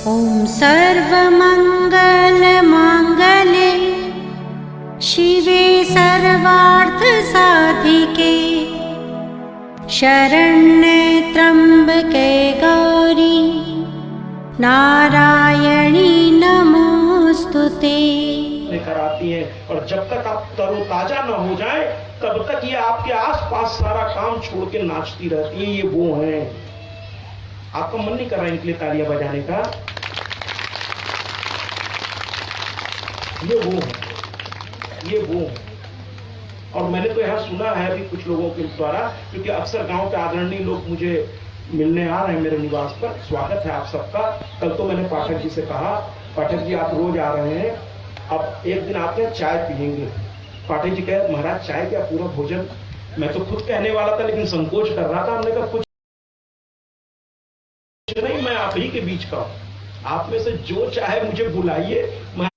ॐ सर्वमङ्गलमाङ्गल्ये शिवे सर्वार्थसाधिके शरण्ये त्र्यम्बके गौरी नारायणी नमोस्तुते। लेकर आती हैं और जब तक आप तरोताजा न हो जाए तब तक ये आपके आसपास सारा काम छोड़ के नाचती रहती है। ये वो हैं। आपका मन नहीं कर रहा है इनके लिए तालियां बजाने का? ये वो है, ये वो है। और मैंने तो यहाँ सुना है अभी कुछ लोगों के द्वारा, क्योंकि अक्सर गांव के आदरणीय लोग मुझे मिलने आ रहे हैं मेरे निवास पर। स्वागत है आप सबका। कल तो मैंने पाठक जी से कहा, पाठक जी आप रोज आ रहे हैं, अब एक दिन आते हैं चाय पियेंगे। पाठक जी कहे महाराज चाय क्या पूरा भोजन। मैं तो खुद कहने वाला था लेकिन संकोच कर रहा था। हमने कहा कुछ नहीं, मैं आप ही के बीच का हूं। आप में से जो चाहे मुझे बुलाइए, मैं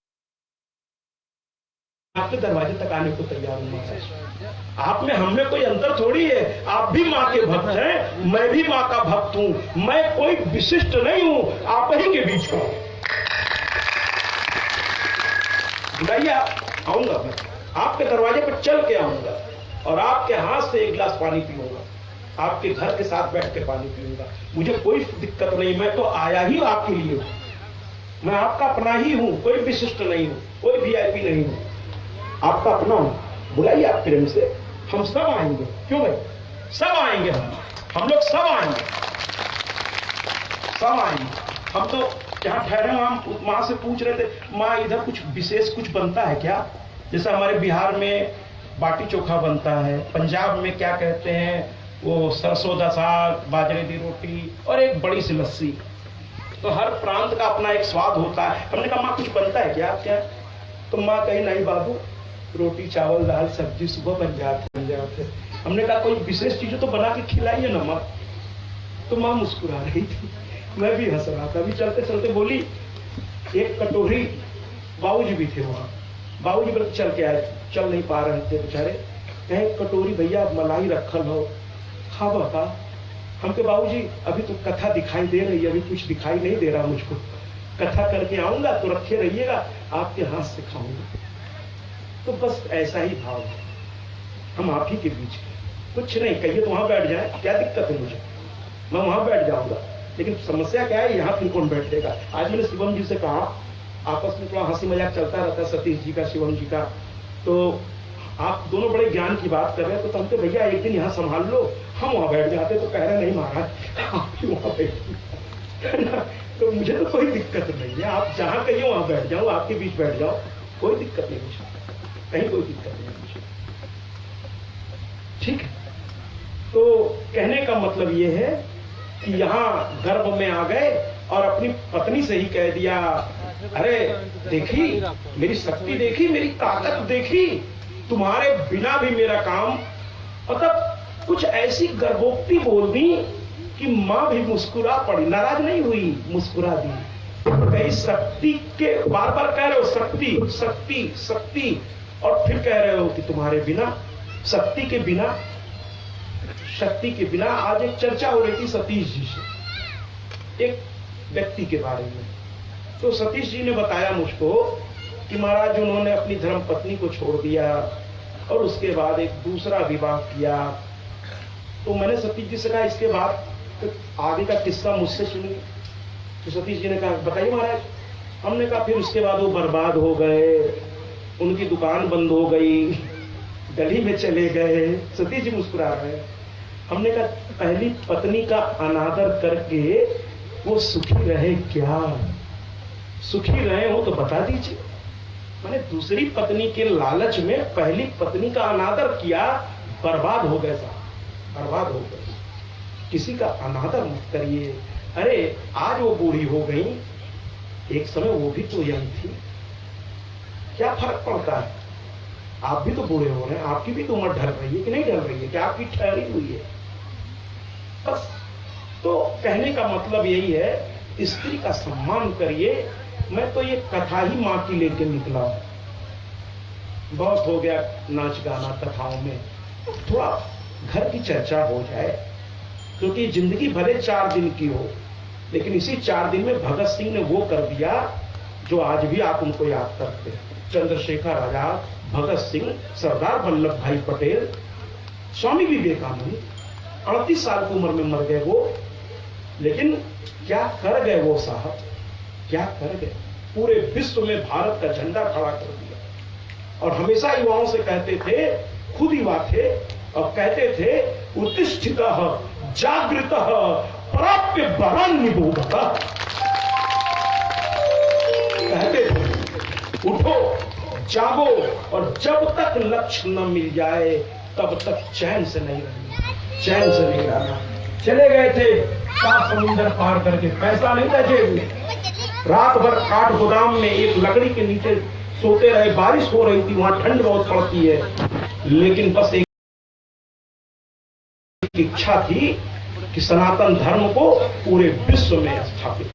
आपके दरवाजे तक आने को तैयार हूं। आप में हम में कोई अंतर थोड़ी है। आप भी माँ के भक्त हैं, मैं भी माँ का भक्त हूं। मैं कोई विशिष्ट नहीं हूं, आप ही के बीच का हूं। बुलाइए, आऊंगा मैं आपके दरवाजे पर चल के आऊंगा और आपके हाथ से एक गिलास पानी पीऊंगा। आपके घर के साथ बैठ के पानी पीऊंगा। मुझे कोई दिक्कत नहीं, मैं तो आया ही आपके लिए हूं। मैं आपका अपना ही हूं, कोई विशिष्ट नहीं हूं, कोई वीआईपी नहीं हूं, आपका अपना हूं। बुलाइए आप प्रेम से, हम सब आएंगे। क्यों भाई? सब आएंगे, हम लोग सब आएंगे, सब आएंगे। हम तो जहां ठहरे हम माँ से पूछ रहे थे, माँ इधर कुछ विशेष कुछ बनता है क्या? जैसे हमारे बिहार में बाटी चोखा बनता है, पंजाब में क्या कहते हैं वो सरसों दा साग, बाजरे की रोटी और एक बड़ी सी लस्सी। तो हर प्रांत का अपना एक स्वाद होता है। हमने कहा माँ कुछ बनता है क्या? क्या? तो माँ कही नहीं बाबू, रोटी चावल दाल सब्जी सुबह बन जाते। हमने कहा कोई विशेष चीज तो बना के खिलाइए ना माँ। तो माँ मुस्कुरा रही थी, मैं भी हंस रहा था। अभी चलते चलते बोली एक कटोरी, बाबूजी भी थे वहां, बाबूजी बल्कि चल के आए, चल नहीं पा रहे थे बेचारे। कहे कटोरी भैया मलाई रखल हो, खा बाबा। हम के बाबूजी अभी तो कथा दिखाई दे रही है, अभी कुछ दिखाई नहीं दे रहा मुझको। कथा करके आऊंगा तो रखे रहिएगा, आपके हाथ से खाऊंगा। तो बस ऐसा ही भाव है, हम आप ही के बीच हैं। कुछ नहीं कहिए तो वहां बैठ जाए, क्या दिक्कत है मुझे, मैं वहां बैठ जाऊंगा। लेकिन समस्या क्या है, यहाँ फिर कौन बैठेगा? आज मैंने शिवम जी से कहा, आपस में थोड़ा हंसी मजाक चलता रहता है सतीश जी का, शिवम जी का। तो आप दोनों बड़े ज्ञान की बात कर रहे हैं, तो हम तो भैया एक दिन यहाँ संभाल लो, हम वहां बैठ जाते। तो कह रहे नहीं महाराज आप ही वहां बैठिए। तो मुझे तो कोई दिक्कत नहीं है, आप जहां कहिए वहां बैठ जाओ, आपके बीच बैठ जाओ, कोई दिक्कत नहीं मुझे, कहीं कोई दिक्कत नहीं मुझे। ठीक है, तो कहने का मतलब ये है कि यहाँ गर्भ में आ गए और अपनी पत्नी से ही कह दिया, अरे देखी मेरी शक्ति, देखी मेरी ताकत, देखी तुम्हारे बिना भी मेरा काम। मतलब कुछ ऐसी गर्भोक्ति बोल दी कि माँ भी मुस्कुरा पड़ी, नाराज नहीं हुई, मुस्कुरा दी। कई शक्ति के बार बार कह रहे हो शक्ति शक्ति शक्ति, और फिर कह रहे हो कि तुम्हारे बिना, शक्ति के बिना, शक्ति के बिना। आज एक चर्चा हो रही थी सतीश जी से, एक व्यक्ति के बारे में। तो सतीश जी ने बताया मुझको कि महाराज उन्होंने अपनी धर्म पत्नी को छोड़ दिया और उसके बाद एक दूसरा विवाह किया। तो मैंने सतीश जी से कहा इसके बाद तो आगे का किस्सा मुझसे सुनिए। तो सतीश जी ने कहा बताइए महाराज। हमने कहा फिर उसके बाद वो बर्बाद हो गए, उनकी दुकान बंद हो गई, गली में चले गए। सतीश जी मुस्कुरा रहे हैं। हमने कहा पहली पत्नी का अनादर करके वो सुखी रहे क्या? सुखी रहे हो तो बता दीजिए। मैंने दूसरी पत्नी के लालच में पहली पत्नी का अनादर किया, बर्बाद हो गए साहब, बर्बाद हो गए। किसी का अनादर मत करिए। अरे आज वो बूढ़ी हो गई, एक समय वो भी तो यंग थी, क्या फर्क पड़ता है? आप भी तो बूढ़े हो रहे हैं, आपकी भी तो उम्र ढल रही है कि नहीं ढल रही है, क्या आपकी ठहरी हुई है? बस तो कहने का मतलब यही है, स्त्री का सम्मान करिए। मैं तो ये कथा ही माँ की लेके निकला हूं। बहुत हो गया नाच गाना कथाओं में, थोड़ा घर की चर्चा हो जाए, क्योंकि जिंदगी भले 4 दिन की हो, लेकिन इसी 4 दिन में भगत सिंह ने वो कर दिया जो आज भी आप उनको याद करते हैं। चंद्रशेखर आजाद, भगत सिंह, सरदार वल्लभ भाई पटेल, स्वामी विवेकानंद 38 साल की उम्र में मर गए वो, लेकिन क्या कर गए वो साहब, क्या कर गए। पूरे विश्व में भारत का झंडा खड़ा कर दिया। और हमेशा युवाओं से कहते थे, खुद युवा थे और कहते थे, उत्तिष्ठितः जागृतः प्राप्य बलान् निबोधतः। कहते थे उठो, जागो, और जब तक लक्ष्य न मिल जाए तब तक चैन से नहीं रहना, चैन से नहीं रहना। चले गए थे 7 समुंदर पार करके, पैसा नहीं था जेब में, रात भर काठ गोदाम में एक लकड़ी के नीचे सोते रहे। बारिश हो रही थी, वहां ठंड बहुत पड़ती है, लेकिन बस एक इच्छा थी कि सनातन धर्म को पूरे विश्व में स्थापित।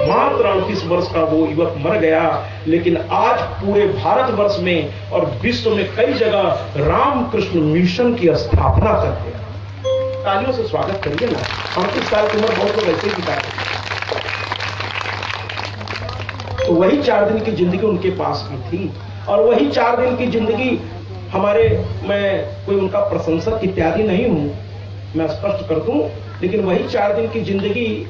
मात्र 38 वर्ष का वो युवक मर गया, लेकिन आज पूरे भारतवर्ष में और विश्व में कई जगह रामकृष्ण मिशन की स्थापना कर दिया। तालियों से स्वागत करिए ना। 38 साल की उम्र बहुत लोग ऐसे ही बिताते। तो वही 4 दिन की जिंदगी उनके पास भी थी, और वही 4 दिन की जिंदगी हमारे, मैं कोई उनका प्रशंसक इत्यादि नहीं हूं, मैं स्पष्ट कर दूं, लेकिन वही 4 दिन की जिंदगी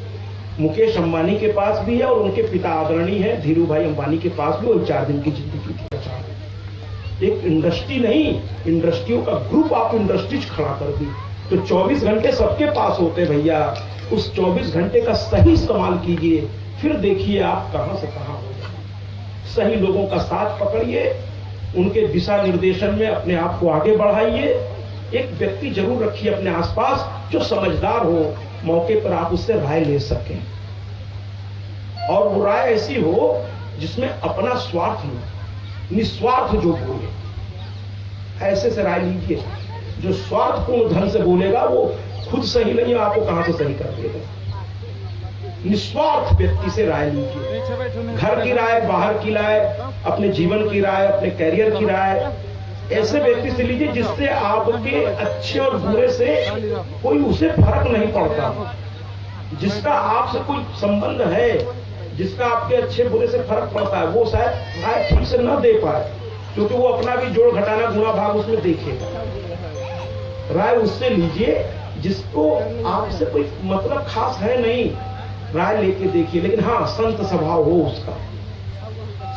मुकेश अंबानी के पास भी है, और उनके पिता आदरणीय है धीरू भाई अंबानी के पास भी वही 4 दिन की जिंदगी थी। एक इंडस्ट्री नहीं, इंडस्ट्रियों का ग्रुप आप इंडस्ट्रीज खड़ा कर दी, तो 24 घंटे सबके पास होते भैया। उस 24 घंटे का सही इस्तेमाल कीजिए, फिर देखिए आप कहां से कहां हो जाए। सही लोगों का साथ पकड़िए, उनके दिशा निर्देशन में अपने आप को आगे बढ़ाइए। एक व्यक्ति जरूर रखिए अपने आसपास जो समझदार हो, मौके पर आप उससे राय ले सकें, और वो राय ऐसी हो जिसमें अपना स्वार्थ हो, निस्वार्थ जो बोले, ऐसे से राय लीजिए। जो स्वार्थपूर्ण ढंग से बोलेगा वो खुद सही नहीं है, आपको कहां से सही कर देगा। निस्वार्थ व्यक्ति से राय लीजिए, घर की राय, बाहर की राय, अपने जीवन की राय, अपने कैरियर की राय, ऐसे व्यक्ति से लीजिए जिससे आपके अच्छे और बुरे से कोई उसे फर्क नहीं पड़ता, जिसका आपसे कोई संबंध है, जिसका आपके अच्छे बुरे से फर्क पड़ता है, वो शायद राय ठीक से न दे पाए, क्योंकि वो अपना भी जोड़ घटाना गुणा भाग उसमें देखेगा। राय उससे लीजिए जिसको आपसे कोई मतलब खास है नहीं, राय लेके देखिए, लेकिन हाँ संत स्वभाव हो उसका,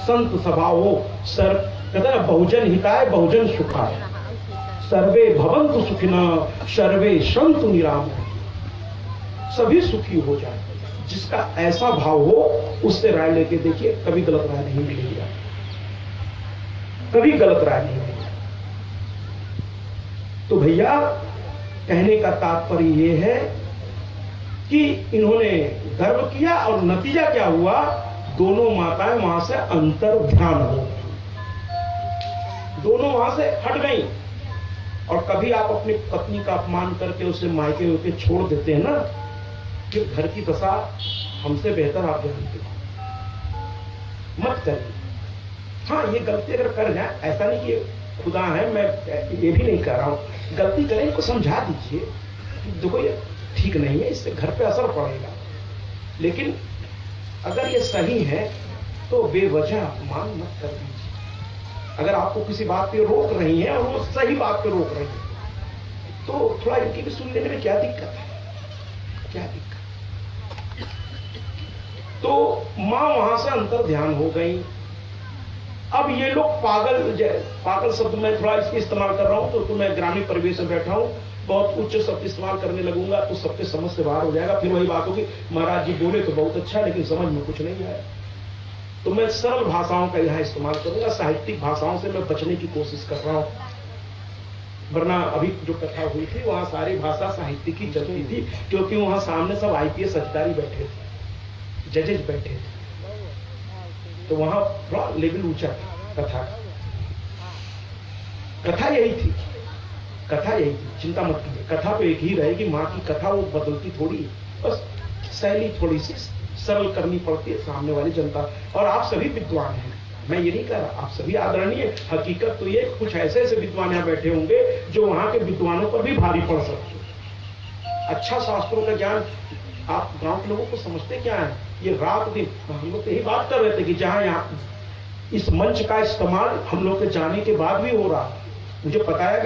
संत स्वभाव हो। सर कहते हैं बहुजन हिताय बहुजन सुखाय, सर्वे भवन्तु सुखिनः सर्वे सन्तु निरामय, सभी सुखी हो जाए। जिसका ऐसा भाव हो उससे राय लेके देखिए, कभी गलत राय नहीं मिलेगी, कभी गलत राय नहीं मिलेगी। तो भैया कहने का तात्पर्य यह है कि इन्होंने गर्व किया, और नतीजा क्या हुआ, दोनों माताएं वहां से अंतर ध्यान हो गई, दोनों वहां से हट गई। और कभी आप अपनी पत्नी का अपमान करके उसे मायके होके छोड़ देते हैं ना, फिर घर की दशा हमसे बेहतर आप जानते हो, मत करिए। हाँ ये गलती अगर कर जाए, ऐसा नहीं कि खुदा है, मैं ये भी नहीं कर रहा हूं, गलती करें इनको समझा दीजिए, देखो ये ठीक नहीं है, इससे घर पे असर पड़ेगा। लेकिन अगर ये सही है तो बेवजह अपमान मत कर दीजिए। अगर आपको किसी बात पे रोक रही है और वो सही बात पे रोक रही है, तो थोड़ा इनकी भी सुन लेने में क्या दिक्कत है, क्या दिक्कत। तो मां वहां से अंतर ध्यान हो गई। अब ये लोग पागल शब्द मैं थोड़ा इसके इस्तेमाल कर रहा हूं, तो मैं ग्रामीण परिवेश में बैठा हूं, बहुत उच्च शब्द इस्तेमाल करने लगूंगा तो सबके समझ से बाहर हो जाएगा। फिर वही बात होगी, महाराज जी बोले तो बहुत अच्छा, लेकिन समझ में कुछ नहीं आया। तो मैं सरल भाषाओं का यहां इस्तेमाल करूंगा, साहित्यिक भाषाओं से मैं बचने की कोशिश कर रहा हूं। वरना अभी जो कथा हुई थी वहां सारी भाषा साहित्यिक ही चलती थी, क्योंकि वहां सामने सब आईपीएस अधिकारी बैठे थे, जजेज बैठे थे, तो वहां थोड़ा लेवल ऊंचा था कथा। कथा यही थी, कथा यही थी, चिंता मत कीजिए, कथा तो एक ही रहेगी। माँ की कथा वो बदलती थोड़ी, बस शैली थोड़ी सी सरल करनी पड़ती है सामने वाली जनता। और आप सभी विद्वान हैं, मैं ये नहीं कह रहा, आप सभी आदरणीय। हकीकत तो ये कुछ ऐसे ऐसे विद्वान यहाँ बैठे होंगे जो वहां के विद्वानों पर भी भारी पड़ सकते, अच्छा शास्त्रों का ज्ञान आप गांव के लोगों को समझते क्या है? ये रात दिन हम लोग तो यही बात कर रहे थे कि जहां यहाँ इस मंच का इस्तेमाल हम लोग के जाने के बाद भी हो रहा, मुझे बताया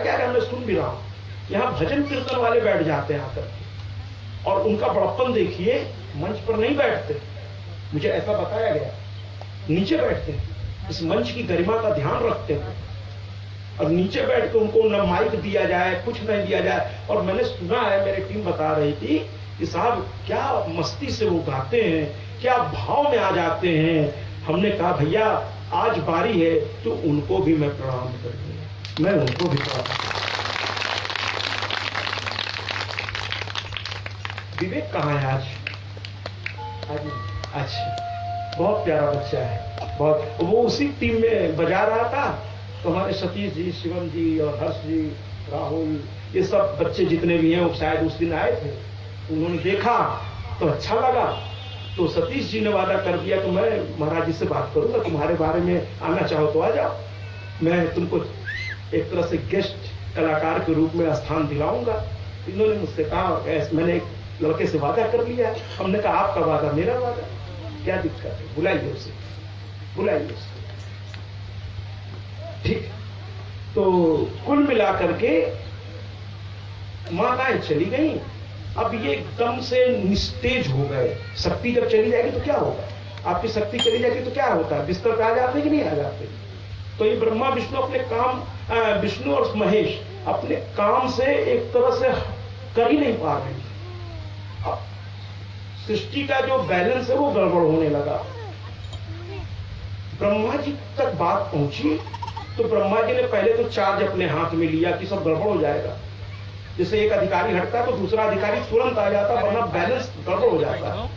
गया मैं सुन भी रहा हूं। यहाँ भजन कीर्तन वाले बैठ जाते हैं आकर और उनका बड़प्पन देखिए, मंच पर नहीं बैठते, मुझे ऐसा बताया गया, नीचे बैठते हैं, इस मंच की गरिमा का ध्यान रखते हैं और नीचे बैठ के उनको न माइक दिया जाए, कुछ नहीं दिया जाए। और मैंने सुना है, मेरी टीम बता रही थी कि साहब क्या मस्ती से वो गाते हैं, क्या भाव में आ जाते हैं। हमने कहा भैया आज बारी है तो उनको भी मैं प्रणाम करूंगा, मैं उनको भी प्रणाम। विवेक कहाँ है आज? अच्छा, बहुत प्यारा बच्चा है, बहुत। वो उसी टीम में बजा रहा था तो हमारे सतीश जी, शिवम जी और हर्ष जी, राहुल, ये सब बच्चे जितने भी हैं वो शायद उस दिन आए थे। उन्होंने देखा तो अच्छा लगा, तो सतीश जी ने वादा कर दिया तो मैं महाराज जी से बात करूंगा, तुम्हारे बारे में आना चाहो तो आ जाओ, मैं तुमको एक तरह से गेस्ट कलाकार के रूप में स्थान दिलाऊंगा। इन्होंने मुझसे कहा, मैंने एक लड़के से वादा कर लिया। हमने कहा आपका वादा मेरा वादा, क्या दिक्कत है, बुलाइए उसे, बुलाइए उसे। ठीक, तो कुल मिलाकर के माताएं चली गई। अब ये एकदम से निस्तेज हो गए। शक्ति जब चली जाएगी तो क्या होगा? आपकी शक्ति चली जाएगी तो क्या होता है? बिस्तर पे आ जाते कि नहीं आ जाते? तो ये ब्रह्मा विष्णु अपने काम, विष्णु और महेश अपने काम से एक तरह से कर ही नहीं पा रहे। अब सृष्टि का जो बैलेंस है वो गड़बड़ होने लगा। ब्रह्मा जी तक बात पहुंची तो ब्रह्मा जी ने पहले तो चार्ज अपने हाथ में लिया कि सब गड़बड़ हो जाएगा। जैसे एक अधिकारी हटता तो दूसरा अधिकारी तुरंत आ जाता, वरना बैलेंस गड़बड़ हो जाता।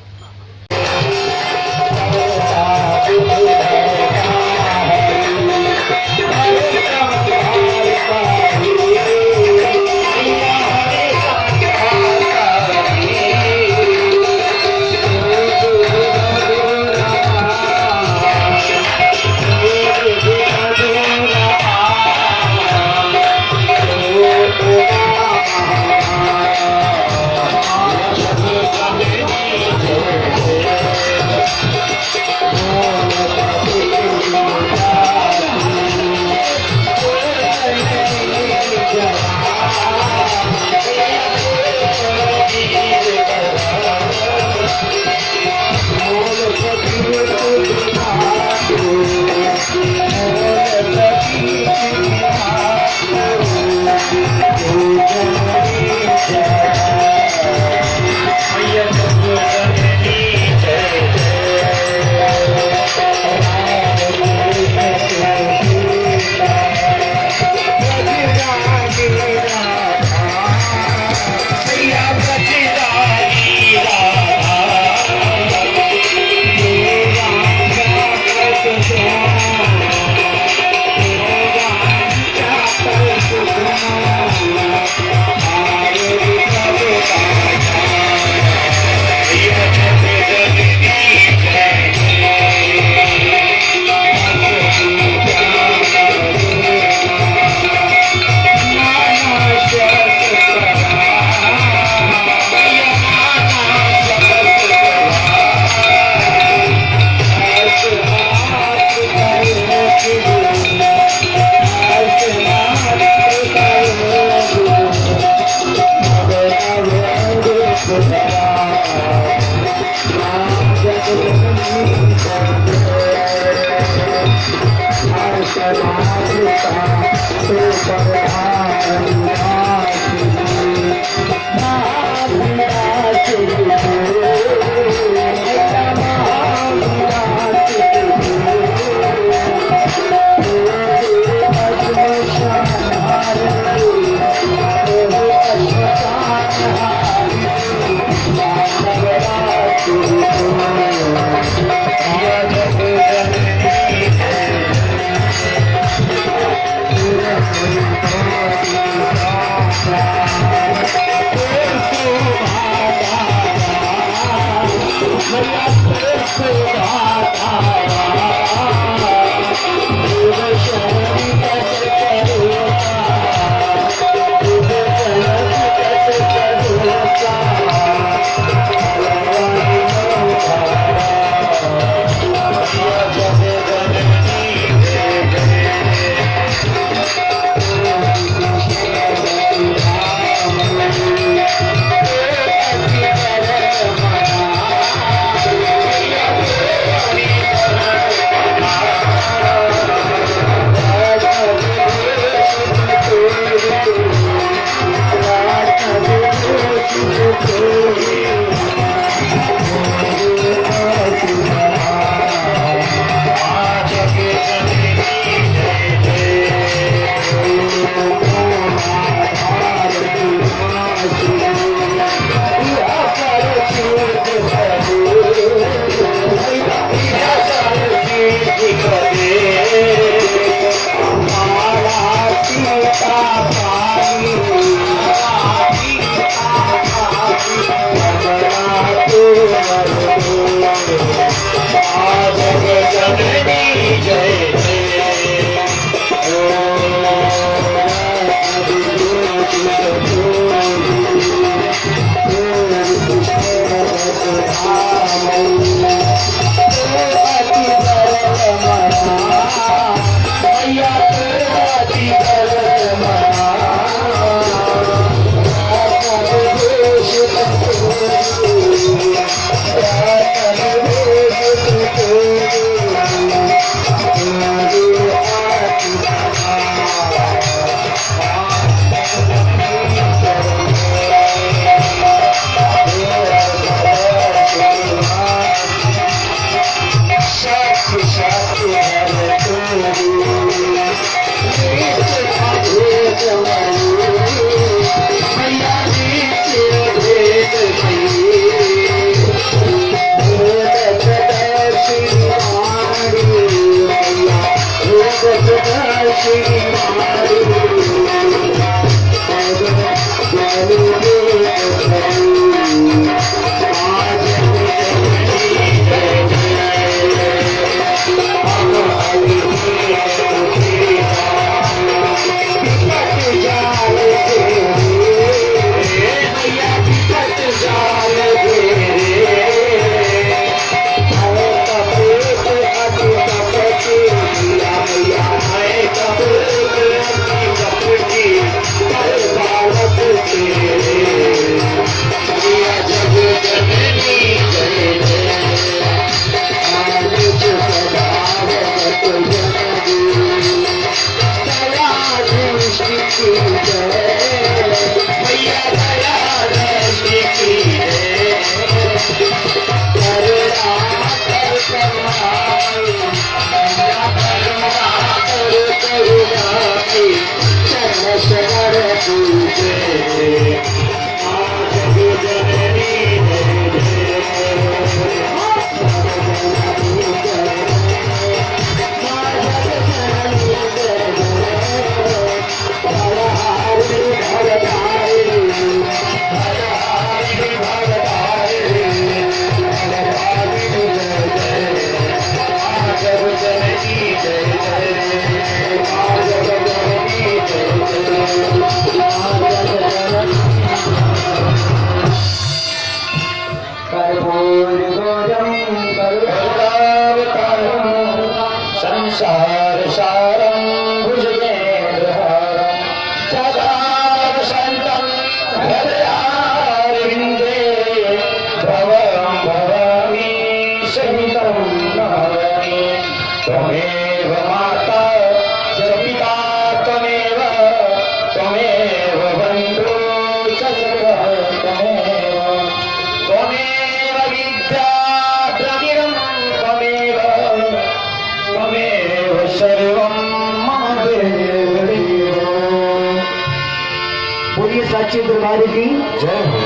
साक्षी दरबार की जय हो,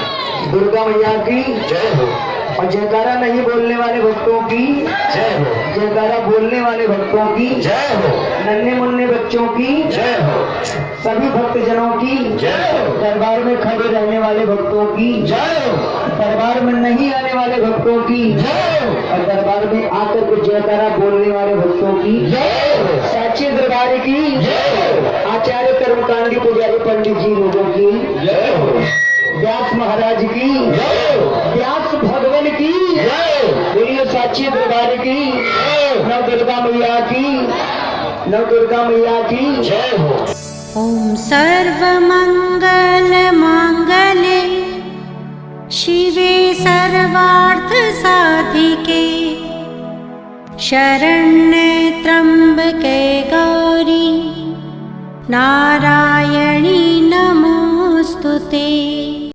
दुर्गा मैया की जय हो, और जयकारा नहीं बोलने वाले भक्तों की जय हो, जयकारा बोलने वाले भक्तों की जय हो, नन्हे मुन्ने बच्चों की जय हो, सभी भक्तजनों की जय हो, दरबार में खड़े रहने वाले भक्तों की जय हो, दरबार में नहीं आने वाले भक्तों की जय हो, और दरबार में आकर के जयकारा बोलने वाले भक्तों की जय हो, साक्षी दरबार की जय हो, आचार्य कर्मकांडी पुजारी पंडित जी लोगों की जय हो, व्यास महाराज की जय हो, व्यास भगवान की जय हो, बोलिए साक्षी दरबार की नव दुर्गा मैया की, नव दुर्गा मैया की जय हो। ॐ सर्वमंगल मांगल्ये शिवे सर्वार्थ साधिके शरण्ये त्र्यंबके गौरी नारायणी नमोस्तुते।